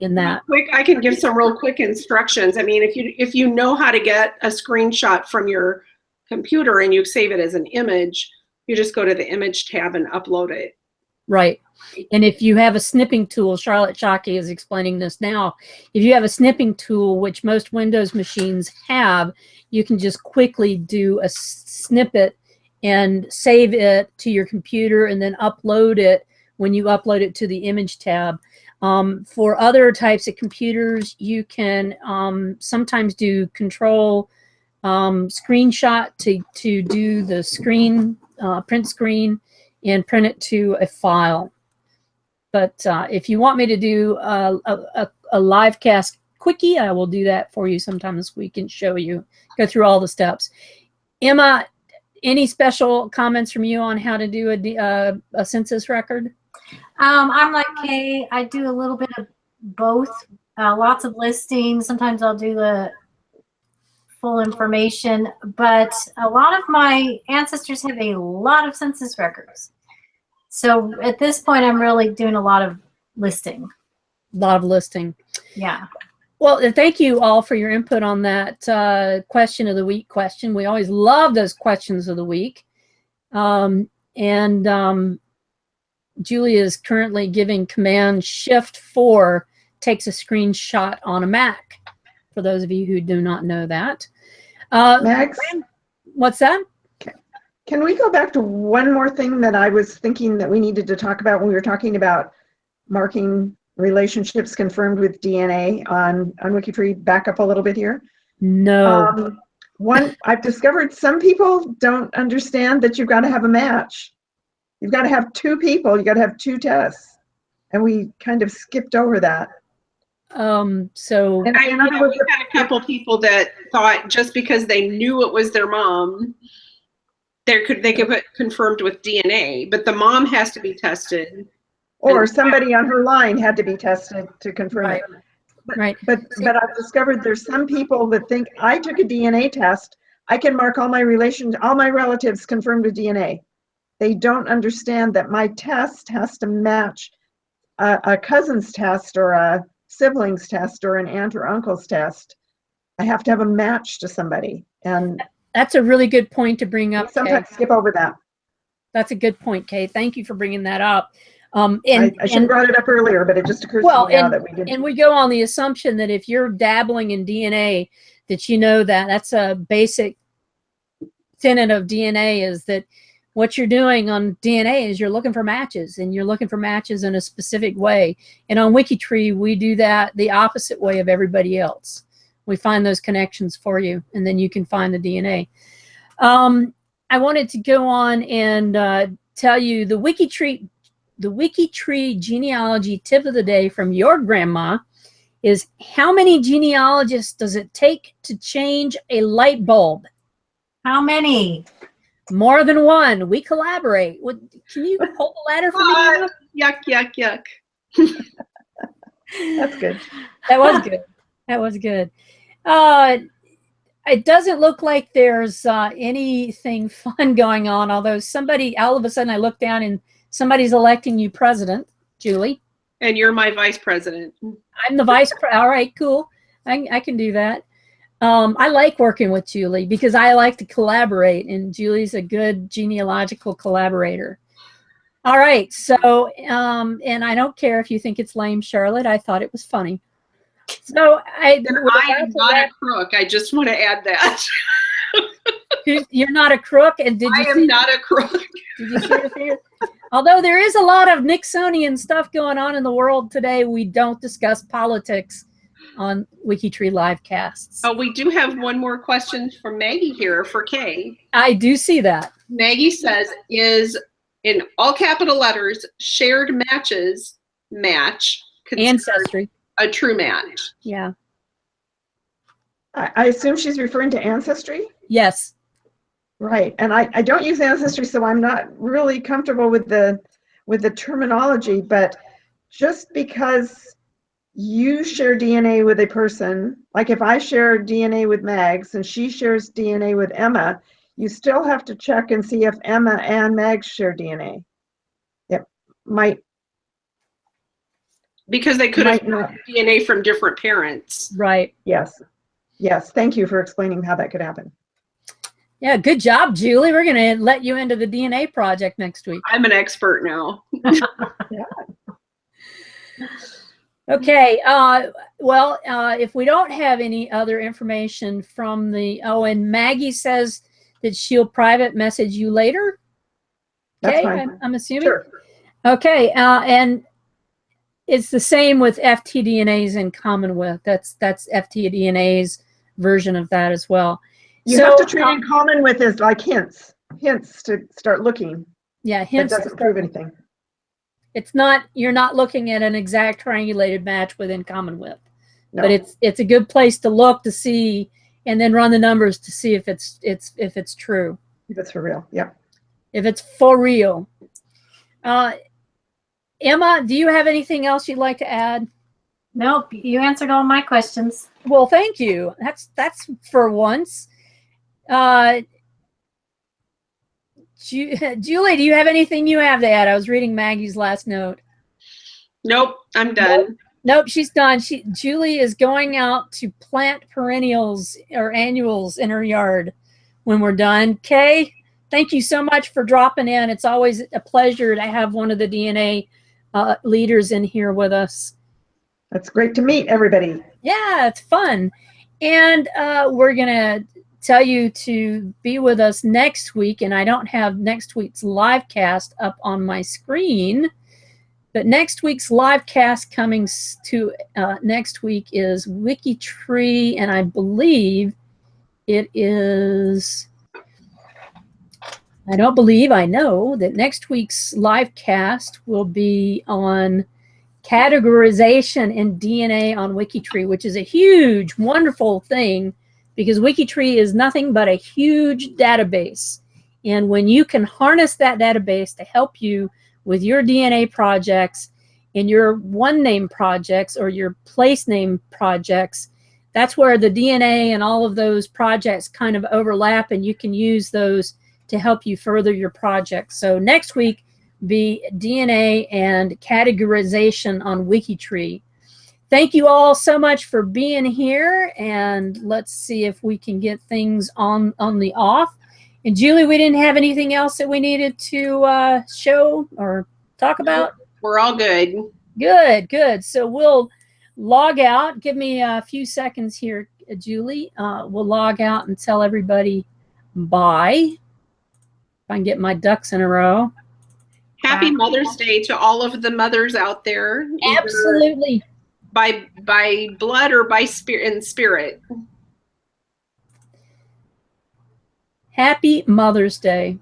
[SPEAKER 2] I can give some real quick instructions. I mean, if you know how to get a screenshot from your computer and you save it as an image, you just go to the image tab and upload it.
[SPEAKER 1] Right. And if you have a snipping tool, Charlotte Shockey is explaining this now. If you have a snipping tool, which most Windows machines have, you can just quickly do a snippet and save it to your computer and then upload it when you upload it to the image tab. For other types of computers, you can sometimes do Control screenshot to do the screen, print screen, and print it to a file. But if you want me to do a LiveCast quickie, I will do that for you sometime this week and show you, go through all the steps. Emma, any special comments from you on how to do a census record?
[SPEAKER 3] I'm like Kay. I do a little bit of both. Lots of listings. Sometimes I'll do the full information, but a lot of my ancestors have a lot of census records. So at this point, I'm really doing a lot of listing.
[SPEAKER 1] A lot of listing.
[SPEAKER 3] Yeah.
[SPEAKER 1] Well, thank you all for your input on that question of the week question. We always love those questions of the week. Julie is currently giving Command Shift 4 takes a screenshot on a Mac, for those of you who do not know that.
[SPEAKER 4] Max?
[SPEAKER 1] What's that?
[SPEAKER 4] Can we go back to one more thing that I was thinking that we needed to talk about when we were talking about marking relationships confirmed with DNA on WikiTree? Back up a little bit here.
[SPEAKER 1] No.
[SPEAKER 4] One, I've discovered some people don't understand that you've got to have a match. You've got to have two people. You've got to have two tests. And we kind of skipped over that.
[SPEAKER 1] So
[SPEAKER 2] and we had a couple people that thought just because they knew it was their mom, they could put confirmed with DNA, but the mom has to be tested.
[SPEAKER 4] Or somebody on her line had to be tested to confirm it.
[SPEAKER 1] Right.
[SPEAKER 4] But I've discovered there's some people that think I took a DNA test, I can mark all my relatives confirmed with DNA. They don't understand that my test has to match a cousin's test or a sibling's test or an aunt or uncle's test. I have to have a match to somebody. And
[SPEAKER 1] that's a really good point to bring up.
[SPEAKER 4] Sometimes skip over that.
[SPEAKER 1] That's a good point, Kay. Thank you for bringing that up.
[SPEAKER 4] I should have brought it up earlier, but it just occurs to me now that we didn't.
[SPEAKER 1] And we go on the assumption that if you're dabbling in DNA, that you know that. That's a basic tenet of DNA, is that what you're doing on DNA is you're looking for matches, and you're looking for matches in a specific way. And on WikiTree, we do that the opposite way of everybody else. We find those connections for you, and then you can find the DNA. I wanted to go on and tell you the WikiTree genealogy tip of the day from your grandma is: how many genealogists does it take to change a light bulb?
[SPEAKER 3] How many?
[SPEAKER 1] More than one. We collaborate. Can you hold the ladder for me?
[SPEAKER 2] Yuck, yuck, yuck.
[SPEAKER 4] That's good.
[SPEAKER 1] That was good. That was good. It doesn't look like there's anything fun going on, although all of a sudden I look down and somebody's electing you president, Julie.
[SPEAKER 2] And you're my vice president.
[SPEAKER 1] I'm the vice president. All right, cool. I can do that. I like working with Julie because I like to collaborate, and Julie's a good genealogical collaborator. All right, so, and I don't care if you think it's lame, Charlotte. I thought it was funny. So I
[SPEAKER 2] am not a crook. I just want to add that.
[SPEAKER 1] You're not a crook, and
[SPEAKER 2] I am not a crook.
[SPEAKER 1] Did you see the figure? Although there is a lot of Nixonian stuff going on in the world today, we don't discuss politics on WikiTree LiveCasts.
[SPEAKER 2] Oh, we do have one more question from Maggie here for Kay.
[SPEAKER 1] I do see that.
[SPEAKER 2] Maggie says, is, in all capital letters, shared matches match
[SPEAKER 1] Ancestry
[SPEAKER 2] a true match?
[SPEAKER 1] Yeah.
[SPEAKER 4] I assume she's referring to Ancestry?
[SPEAKER 1] Yes.
[SPEAKER 4] Right. And I don't use Ancestry, so I'm not really comfortable with the terminology, but just because you share DNA with a person, like if I share DNA with Mags and she shares DNA with Emma, you still have to check and see if Emma and Mags share DNA. It might.
[SPEAKER 2] Because they could have DNA from different parents.
[SPEAKER 1] Right.
[SPEAKER 4] Yes. Yes. Thank you for explaining how that could happen.
[SPEAKER 1] Yeah, good job, Julie. We're going to let you into the DNA project next week.
[SPEAKER 2] I'm an expert now.
[SPEAKER 4] Yeah.
[SPEAKER 1] Okay. Well, if we don't have any other information from and Maggie says that she'll private message you later. Okay, I'm assuming.
[SPEAKER 4] Sure.
[SPEAKER 1] Okay, and it's the same with FTDNAs in Commonwealth. That's FTDNA's version of that as well.
[SPEAKER 4] You
[SPEAKER 1] So,
[SPEAKER 4] have to treat in common with as like hints to start looking.
[SPEAKER 1] Yeah,
[SPEAKER 4] That
[SPEAKER 1] hints.
[SPEAKER 4] doesn't prove anything.
[SPEAKER 1] It's not, you're not looking at an exact triangulated match within common with,
[SPEAKER 4] No.
[SPEAKER 1] but it's a good place to look to see, and then run the numbers to see if it's true.
[SPEAKER 4] If it's for real, yep.
[SPEAKER 1] If it's for real. Emma, do you have anything else you'd like to add?
[SPEAKER 3] Nope, you answered all my questions.
[SPEAKER 1] Well, thank you. That's for once. Julie, do you have anything you have to add? I was reading Maggie's last note.
[SPEAKER 2] Nope, I'm done.
[SPEAKER 1] Nope, she's done. Julie is going out to plant perennials or annuals in her yard when we're done. Kay, thank you so much for dropping in. It's always a pleasure to have one of the DNA leaders in here with us.
[SPEAKER 4] That's great to meet everybody.
[SPEAKER 1] Yeah, it's fun. And we're going to tell you to be with us next week. And I don't have next week's live cast up on my screen. But next week's live cast coming to next week is WikiTree, and I believe it is, I know that next week's live cast will be on categorization in DNA on WikiTree, which is a huge, wonderful thing because WikiTree is nothing but a huge database. And when you can harness that database to help you with your DNA projects and your one name projects or your place name projects, that's where the DNA and all of those projects kind of overlap, and you can use those to help you further your projects. So next week be DNA and categorization on WikiTree. Thank you all so much for being here, and let's see if we can get things on the off. And Julie, we didn't have anything else that we needed to show or talk about?
[SPEAKER 2] We're all good.
[SPEAKER 1] Good. So we'll log out. Give me a few seconds here, Julie. We'll log out and tell everybody bye. If I can get my ducks in a row.
[SPEAKER 2] Happy Mother's Day to all of the mothers out there.
[SPEAKER 1] Absolutely.
[SPEAKER 2] By blood or by spirit.
[SPEAKER 1] Happy Mother's Day.